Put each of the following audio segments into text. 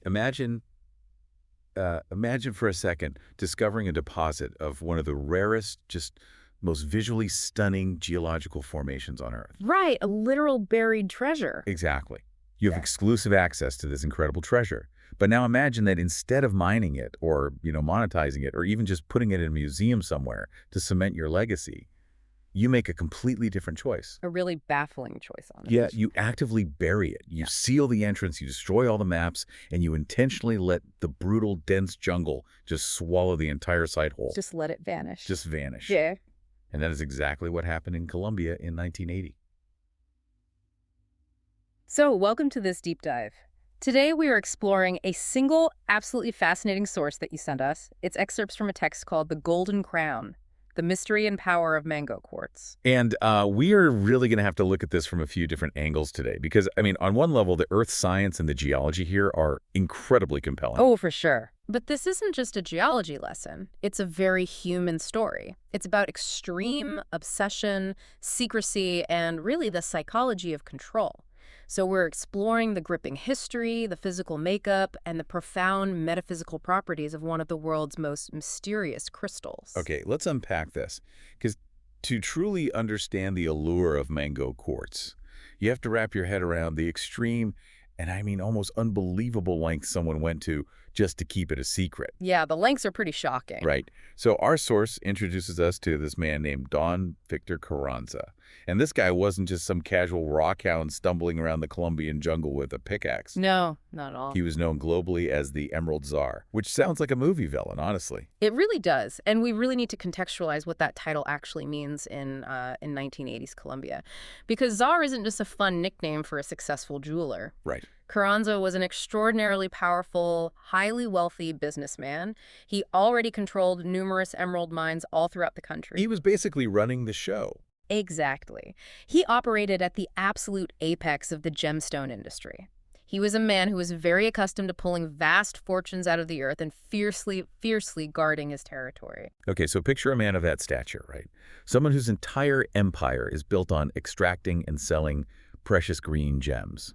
Imagine, imagine for a second discovering a deposit of one of the rarest, just most visually stunning geological formations on Earth. Right, a literal buried treasure. Exactly. You have exclusive access to this incredible treasure. But now imagine that instead of mining it or, monetizing it or even just putting it in a museum somewhere to cement your legacy, you make a completely different choice. A really baffling choice, Yeah, honestly. you actively bury it. You seal the entrance, you destroy all the maps, and you intentionally let the brutal, dense jungle just swallow the entire site whole. Just let it vanish. Just vanish. Yeah. And that is exactly what happened in Colombia in 1980. So, welcome to this deep dive. Today, we are exploring a single, absolutely fascinating source that you sent us. It's excerpts from a text called The Golden Crown, The Mystery and Power of Mango Quartz. And we are really going to have to look at this from a few different angles today because, on one level, the earth science and the geology here are incredibly compelling. Oh, for sure. But this isn't just a geology lesson. It's a very human story. It's about extreme obsession, secrecy, and really the psychology of control. So we're exploring the gripping history, the physical makeup, and the profound metaphysical properties of one of the world's most mysterious crystals. Okay, let's unpack this because to truly understand the allure of Mango Quartz, you have to wrap your head around the extreme and almost unbelievable lengths someone went to just to keep it a secret. Yeah, the lengths are pretty shocking. Right. So our source introduces us to this man named Victor Carranza. And this guy wasn't just some casual rockhound stumbling around the Colombian jungle with a pickaxe. No, not at all. He was known globally as the Emerald Czar, which sounds like a movie villain, honestly. It really does. And we really need to contextualize what that title actually means in 1980s Colombia. Because Czar isn't just a fun nickname for a successful jeweler. Right. Carranza was an extraordinarily powerful, highly wealthy businessman. He already controlled numerous emerald mines all throughout the country. He was basically running the show. Exactly. He operated at the absolute apex of the gemstone industry. He was a man who was very accustomed to pulling vast fortunes out of the earth and fiercely guarding his territory. Okay, so picture a man of that stature, right? Someone whose entire empire is built on extracting and selling precious green gems.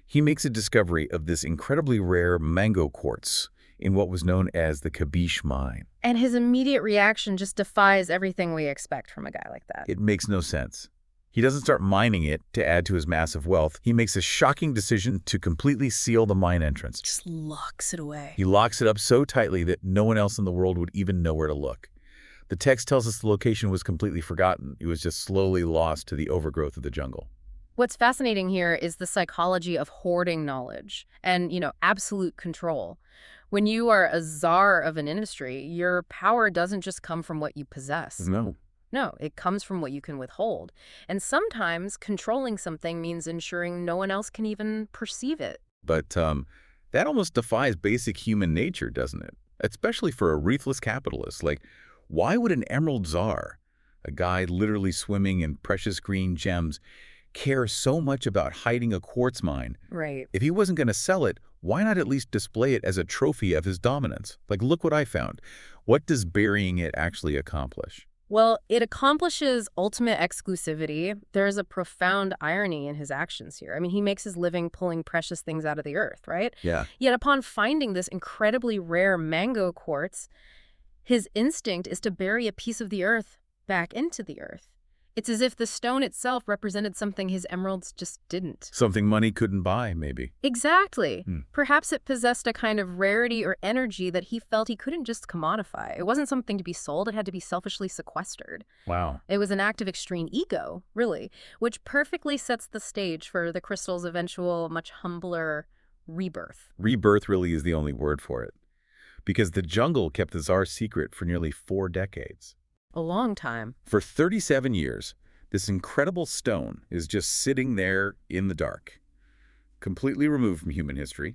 He makes a discovery of this incredibly rare Mango Quartz in what was known as the Cabiche Mine. And his immediate reaction just defies everything we expect from a guy like that. It makes no sense. He doesn't start mining it to add to his massive wealth. He makes a shocking decision to completely seal the mine entrance. Just locks it away. He locks it up so tightly that no one else in the world would even know where to look. The text tells us the location was completely forgotten. It was just slowly lost to the overgrowth of the jungle. What's fascinating here is the psychology of hoarding knowledge and, absolute control. When you are a czar of an industry, your power doesn't just come from what you possess. No. No, it comes from what you can withhold. And sometimes controlling something means ensuring no one else can even perceive it. But that almost defies basic human nature, doesn't it? Especially for a ruthless capitalist. Like, why would an Emerald Czar, a guy literally swimming in precious green gems, care so much about hiding a quartz mine? Right. If he wasn't going to sell it, why not at least display it as a trophy of his dominance? Like, look what I found. What does burying it actually accomplish? Well, it accomplishes ultimate exclusivity. There is a profound irony in his actions here. He makes his living pulling precious things out of the earth, right? Yeah. Yet upon finding this incredibly rare mango quartz, his instinct is to bury a piece of the earth back into the earth. It's as if the stone itself represented something his emeralds just didn't. Something money couldn't buy, maybe. Exactly. Perhaps it possessed a kind of rarity or energy that he felt he couldn't just commodify. It wasn't something to be sold. It had to be selfishly sequestered. Wow. It was an act of extreme ego, really, which perfectly sets the stage for the crystal's eventual, much humbler rebirth. Rebirth really is the only word for it. Because the jungle kept the Tsar's secret for nearly 4 decades. A long time. For 37 years, this incredible stone is just sitting there in the dark, completely removed from human history.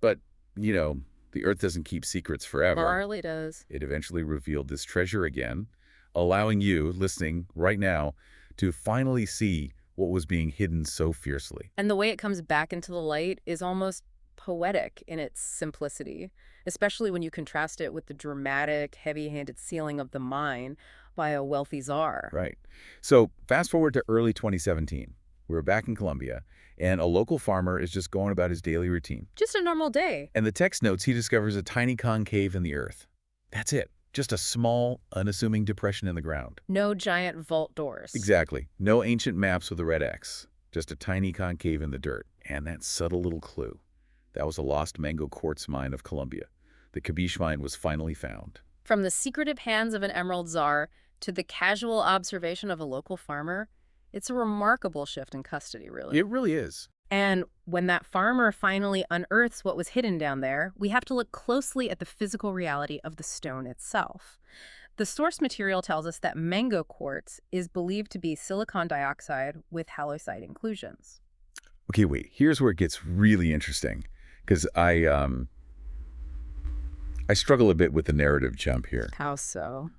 But, the earth doesn't keep secrets forever. Barley does. It eventually revealed this treasure again, allowing you, listening right now, to finally see what was being hidden so fiercely. And the way it comes back into the light is almost poetic in its simplicity, especially when you contrast it with the dramatic, heavy-handed sealing of the mine by a wealthy czar. Right. So fast forward to early 2017. We're back in Colombia, and a local farmer is just going about his daily routine. Just a normal day. And the text notes he discovers a tiny concave in the earth. That's it. Just a small, unassuming depression in the ground. No giant vault doors. Exactly. No ancient maps with a red X. Just a tiny concave in the dirt. And that subtle little clue. That was a lost Mango Quartz mine of Colombia. The Cabiche Mine was finally found. From the secretive hands of an Emerald Czar to the casual observation of a local farmer, it's a remarkable shift in custody, really. It really is. And when that farmer finally unearths what was hidden down there, we have to look closely at the physical reality of the stone itself. The source material tells us that Mango Quartz is believed to be silicon dioxide with Halloysite inclusions. Okay, wait. Here's where it gets really interesting, because I struggle a bit with the narrative jump here. How so?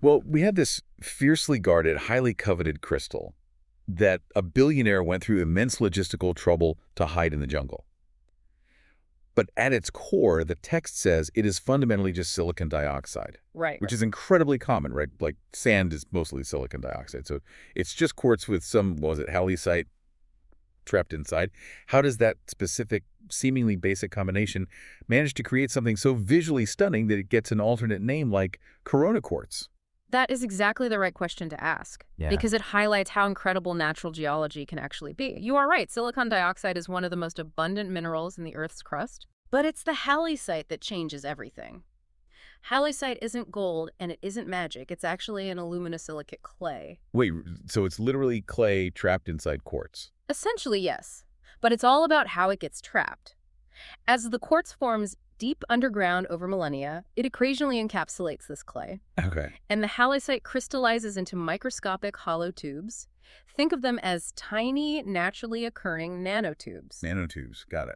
Well, we had this fiercely guarded, highly coveted crystal that a billionaire went through immense logistical trouble to hide in the jungle. But at its core, the text says it is fundamentally just silicon dioxide. Right. Which is incredibly common, right? Like sand is mostly silicon dioxide. So it's just quartz with some, what was it, halloysite trapped inside. How does that specific, seemingly basic combination manage to create something so visually stunning that it gets an alternate name like corona quartz? That is exactly the right question to ask, because it highlights how incredible natural geology can actually be. You are right, silicon dioxide is one of the most abundant minerals in the Earth's crust, but it's the halloysite that changes everything. Halloysite isn't gold and it isn't magic. It's actually an aluminosilicate clay. Wait, so it's literally clay trapped inside quartz? Essentially, yes, but it's all about how it gets trapped. As the quartz forms deep underground over millennia, it occasionally encapsulates this clay. Okay. And the halloysite crystallizes into microscopic hollow tubes. Think of them as tiny, naturally occurring nanotubes. Nanotubes, got it.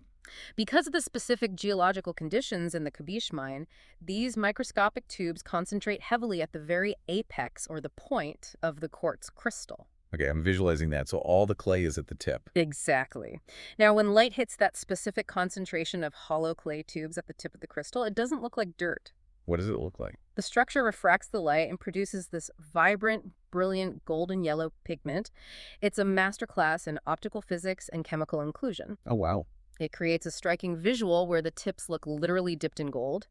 Because of the specific geological conditions in the Cabiche Mine, these microscopic tubes concentrate heavily at the very apex or the point of the quartz crystal. Okay, I'm visualizing that. So all the clay is at the tip. Exactly. Now, when light hits that specific concentration of hollow clay tubes at the tip of the crystal, it doesn't look like dirt. What does it look like? The structure refracts the light and produces this vibrant, brilliant golden yellow pigment. It's a masterclass in optical physics and chemical inclusion. Oh, wow. It creates a striking visual where the tips look literally dipped in gold.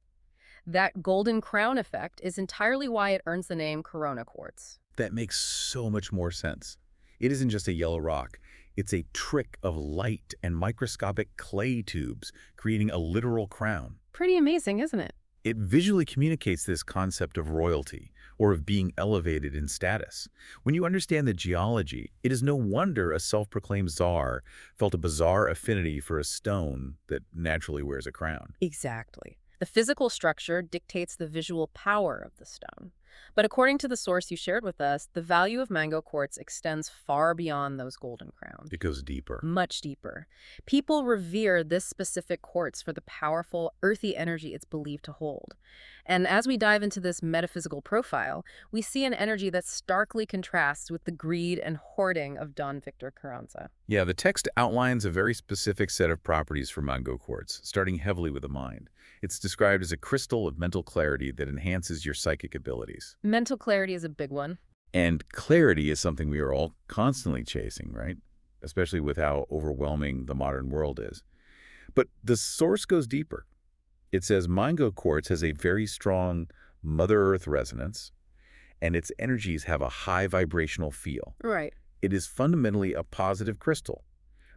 That golden crown effect is entirely why it earns the name corona quartz. That makes so much more sense. It isn't just a yellow rock. It's a trick of light and microscopic clay tubes, creating a literal crown. Pretty amazing, isn't it? It visually communicates this concept of royalty, or of being elevated in status. When you understand the geology, it is no wonder a self-proclaimed czar felt a bizarre affinity for a stone that naturally wears a crown. Exactly. The physical structure dictates the visual power of the stone. But according to the source you shared with us, the value of Mango Quartz extends far beyond those golden crowns. It goes deeper. Much deeper. People revere this specific quartz for the powerful, earthy energy it's believed to hold. And as we dive into this metaphysical profile, we see an energy that starkly contrasts with the greed and hoarding of Don Victor Carranza. Yeah, the text outlines a very specific set of properties for Mango Quartz, starting heavily with the mind. It's described as a crystal of mental clarity that enhances your psychic abilities. Mental clarity is a big one. And clarity is something we are all constantly chasing, right? Especially with how overwhelming the modern world is. But the source goes deeper. It says Mango Quartz has a very strong Mother Earth resonance, and its energies have a high vibrational feel. Right. It is fundamentally a positive crystal,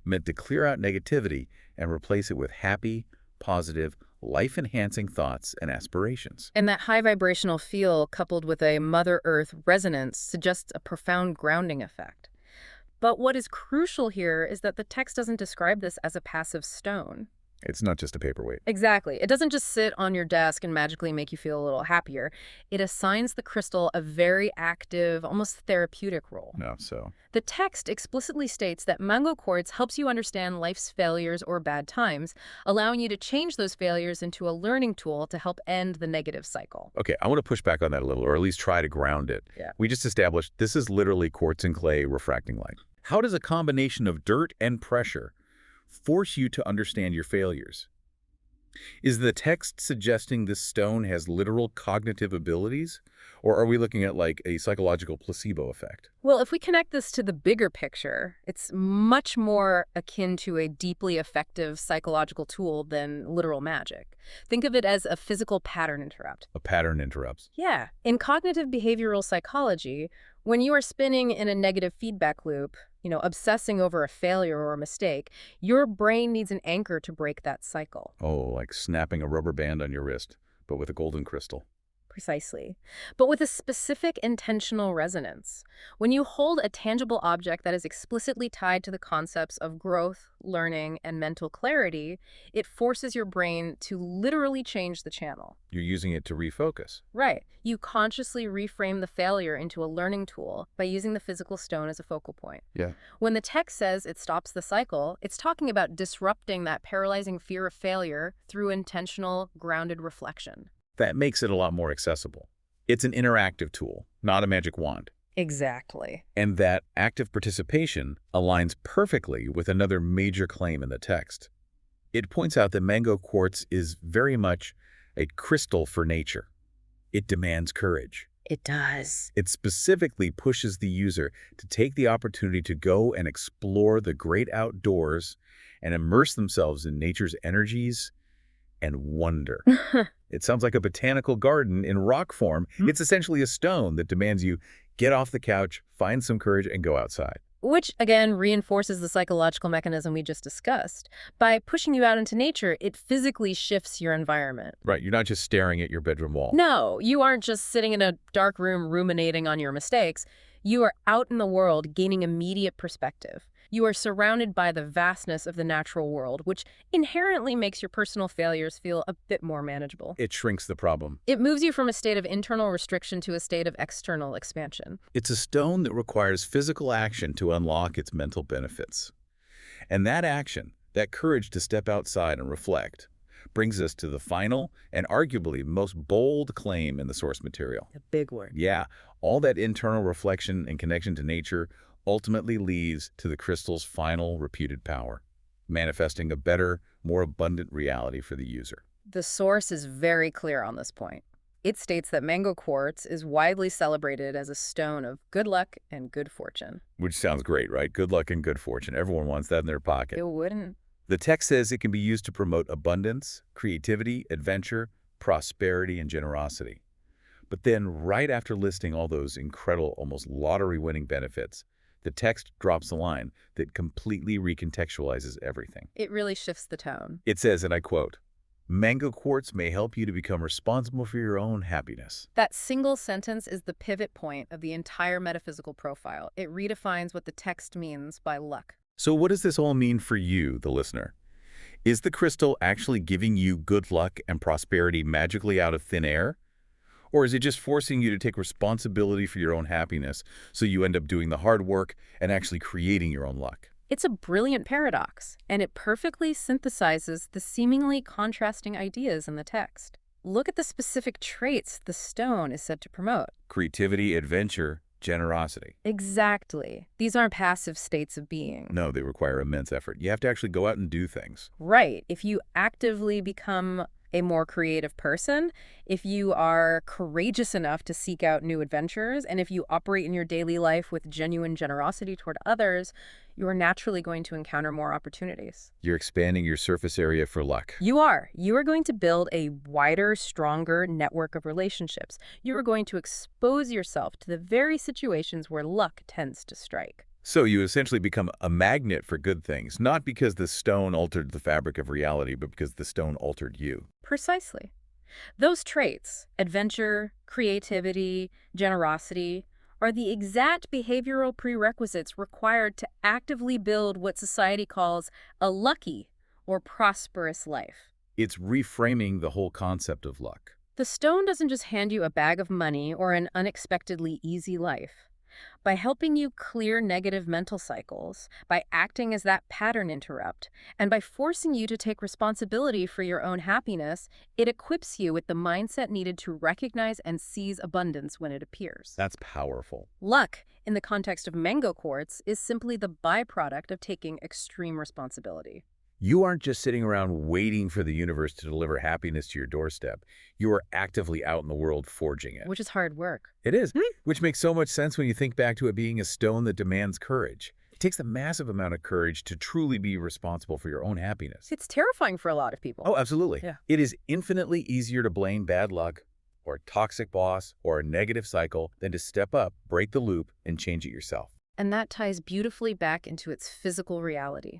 meant to clear out negativity and replace it with happy, positive, life-enhancing thoughts and aspirations. And that high vibrational feel, coupled with a Mother Earth resonance, suggests a profound grounding effect. But what is crucial here is that the text doesn't describe this as a passive stone. It's not just a paperweight. Exactly. It doesn't just sit on your desk and magically make you feel a little happier. It assigns the crystal a very active, almost therapeutic role. No, so. The text explicitly states that Mango Quartz helps you understand life's failures or bad times, allowing you to change those failures into a learning tool to help end the negative cycle. Okay, I want to push back on that a little, or at least try to ground it. Yeah. We just established this is literally quartz and clay refracting light. How does a combination of dirt and pressure force you to understand your failures? Is the text suggesting this stone has literal cognitive abilities? Or are we looking at like a psychological placebo effect? Well, if we connect this to the bigger picture, it's much more akin to a deeply effective psychological tool than literal magic. Think of it as a physical pattern interrupt. A pattern interrupts. Yeah. In cognitive behavioral psychology, when you are spinning in a negative feedback loop, obsessing over a failure or a mistake, your brain needs an anchor to break that cycle. Oh, like snapping a rubber band on your wrist, but with a golden crystal. Precisely. But with a specific intentional resonance. When you hold a tangible object that is explicitly tied to the concepts of growth, learning, and mental clarity, it forces your brain to literally change the channel. You're using it to refocus. Right. You consciously reframe the failure into a learning tool by using the physical stone as a focal point. Yeah. When the text says it stops the cycle, it's talking about disrupting that paralyzing fear of failure through intentional, grounded reflection. That makes it a lot more accessible. It's an interactive tool, not a magic wand. Exactly. And that active participation aligns perfectly with another major claim in the text. It points out that Mango Quartz is very much a crystal for nature. It demands courage. It does. It specifically pushes the user to take the opportunity to go and explore the great outdoors and immerse themselves in nature's energies and wonder. It sounds like a botanical garden in rock form. It's essentially a stone that demands you get off the couch, find some courage, and go outside. Which, again, reinforces the psychological mechanism we just discussed. By pushing you out into nature, it physically shifts your environment. Right, you're not just staring at your bedroom wall. No, you aren't just sitting in a dark room ruminating on your mistakes. You are out in the world gaining immediate perspective. You are surrounded by the vastness of the natural world, which inherently makes your personal failures feel a bit more manageable. It shrinks the problem. It moves you from a state of internal restriction to a state of external expansion. It's a stone that requires physical action to unlock its mental benefits. And that action, that courage to step outside and reflect, brings us to the final and arguably most bold claim in the source material. A big word. Yeah, all that internal reflection and connection to nature ultimately leads to the crystal's final reputed power, manifesting a better, more abundant reality for the user. The source is very clear on this point. It states that Mango Quartz is widely celebrated as a stone of good luck and good fortune. Which sounds great, right? Good luck and good fortune. Everyone wants that in their pocket. It wouldn't. The text says it can be used to promote abundance, creativity, adventure, prosperity, and generosity. But then, right after listing all those incredible, almost lottery-winning benefits, the text drops a line that completely recontextualizes everything. It really shifts the tone. It says, and I quote, "Mango Quartz may help you to become responsible for your own happiness." That single sentence is the pivot point of the entire metaphysical profile. It redefines what the text means by luck. So what does this all mean for you, the listener? Is the crystal actually giving you good luck and prosperity magically out of thin air? Or is it just forcing you to take responsibility for your own happiness so you end up doing the hard work and actually creating your own luck? It's a brilliant paradox, and it perfectly synthesizes the seemingly contrasting ideas in the text. Look at the specific traits the stone is said to promote. Creativity, adventure, generosity. Exactly. These aren't passive states of being. No, they require immense effort. You have to actually go out and do things. Right. If you actively become a more creative person, if you are courageous enough to seek out new adventures, and if you operate in your daily life with genuine generosity toward others, you are naturally going to encounter more opportunities. You're expanding your surface area for luck. You are. You are going to build a wider, stronger network of relationships. You are going to expose yourself to the very situations where luck tends to strike. So you essentially become a magnet for good things, not because the stone altered the fabric of reality, but because the stone altered you. Precisely. Those traits, adventure, creativity, generosity, are the exact behavioral prerequisites required to actively build what society calls a lucky or prosperous life. It's reframing the whole concept of luck. The stone doesn't just hand you a bag of money or an unexpectedly easy life. By helping you clear negative mental cycles, by acting as that pattern interrupt, and by forcing you to take responsibility for your own happiness, it equips you with the mindset needed to recognize and seize abundance when it appears. That's powerful. Luck, in the context of Mango Quartz, is simply the byproduct of taking extreme responsibility. You aren't just sitting around waiting for the universe to deliver happiness to your doorstep. You are actively out in the world forging it. Which is hard work. It is, which makes so much sense when you think back to it being a stone that demands courage. It takes a massive amount of courage to truly be responsible for your own happiness. It's terrifying for a lot of people. Oh, absolutely. Yeah. It is infinitely easier to blame bad luck or a toxic boss or a negative cycle than to step up, break the loop, and change it yourself. And that ties beautifully back into its physical reality.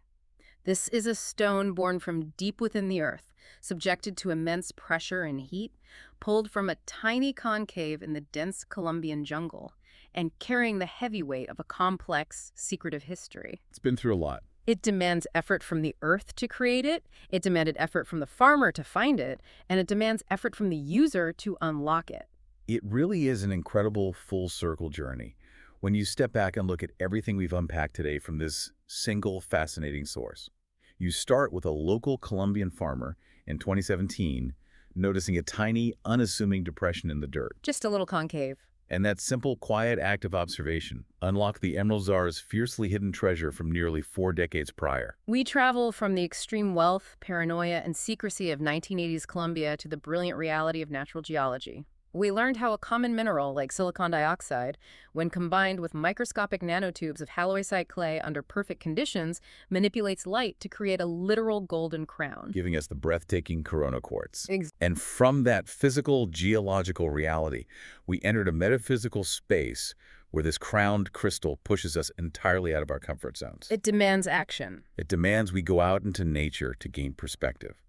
This is a stone born from deep within the earth, subjected to immense pressure and heat, pulled from a tiny concave in the dense Colombian jungle, and carrying the heavy weight of a complex, secretive history. It's been through a lot. It demands effort from the earth to create it demanded effort from the farmer to find it, and it demands effort from the user to unlock it. It really is an incredible full-circle journey when you step back and look at everything we've unpacked today from this single fascinating source. You start with a local Colombian farmer in 2017 noticing a tiny, unassuming depression in the dirt. Just a little concave. And that simple, quiet act of observation unlocked the Emerald Czar's fiercely hidden treasure from nearly 4 decades prior. We travel from the extreme wealth, paranoia, and secrecy of 1980s Colombia to the brilliant reality of natural geology. We learned how a common mineral like silicon dioxide, when combined with microscopic nanotubes of Halloysite clay under perfect conditions, manipulates light to create a literal golden crown, Giving us the breathtaking Corona Quartz. Ex- And from that physical, geological reality, we entered a metaphysical space where this crowned crystal pushes us entirely out of our comfort zones. It demands action. It demands we go out into nature to gain perspective.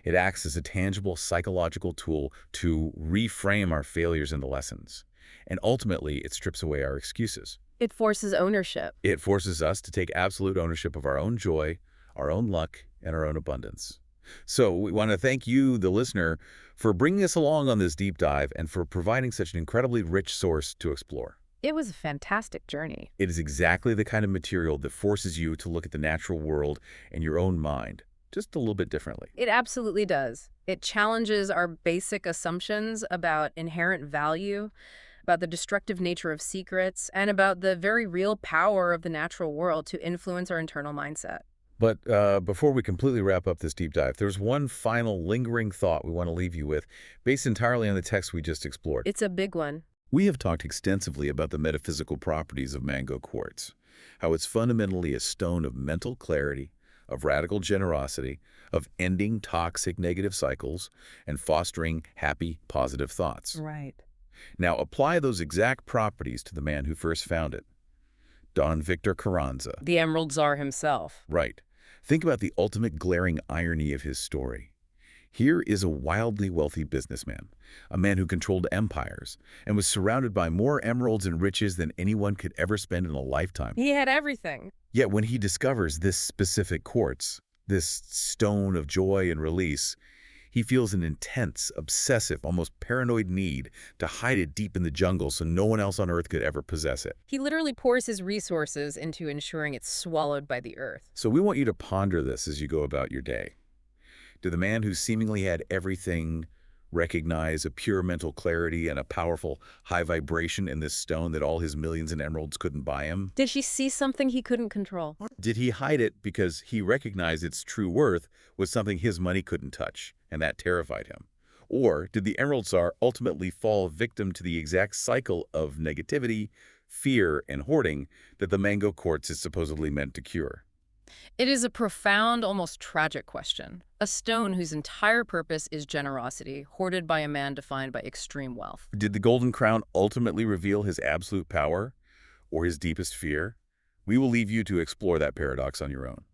It acts as a tangible psychological tool to reframe our failures into lessons. And ultimately, it strips away our excuses. It forces ownership. It forces us to take absolute ownership of our own joy, our own luck, and our own abundance. So we want to thank you, the listener, for bringing us along on this deep dive and for providing such an incredibly rich source to explore. It was a fantastic journey. It is exactly the kind of material that forces you to look at the natural world and your own mind just a little bit differently. It absolutely does. It challenges our basic assumptions about inherent value, about the destructive nature of secrets, and about the very real power of the natural world to influence our internal mindset. But before we completely wrap up this deep dive, there's one final lingering thought we want to leave you with, based entirely on the text we just explored. It's a big one. We have talked extensively about the metaphysical properties of Mango Quartz, how it's fundamentally a stone of mental clarity, of radical generosity, of ending toxic negative cycles, and fostering happy, positive thoughts. Right. Now apply those exact properties to the man who first found it, Don Victor Carranza. The Emerald Czar himself. Right. Think about the ultimate glaring irony of his story. Here is a wildly wealthy businessman, a man who controlled empires and was surrounded by more emeralds and riches than anyone could ever spend in a lifetime. He had everything. Yet when he discovers this specific quartz, this stone of joy and release, he feels an intense, obsessive, almost paranoid need to hide it deep in the jungle so no one else on Earth could ever possess it. He literally pours his resources into ensuring it's swallowed by the earth. So we want you to ponder this as you go about your day. Did the man who seemingly had everything recognize a pure mental clarity and a powerful high vibration in this stone that all his millions in emeralds couldn't buy him? Did she see something he couldn't control? Did he hide it because he recognized its true worth was something his money couldn't touch, and that terrified him? Or did the Emerald Czar ultimately fall victim to the exact cycle of negativity, fear, and hoarding that the Mango Quartz is supposedly meant to cure? It is a profound, almost tragic question. A stone whose entire purpose is generosity, hoarded by a man defined by extreme wealth. Did the Golden Crown ultimately reveal his absolute power or his deepest fear? We will leave you to explore that paradox on your own.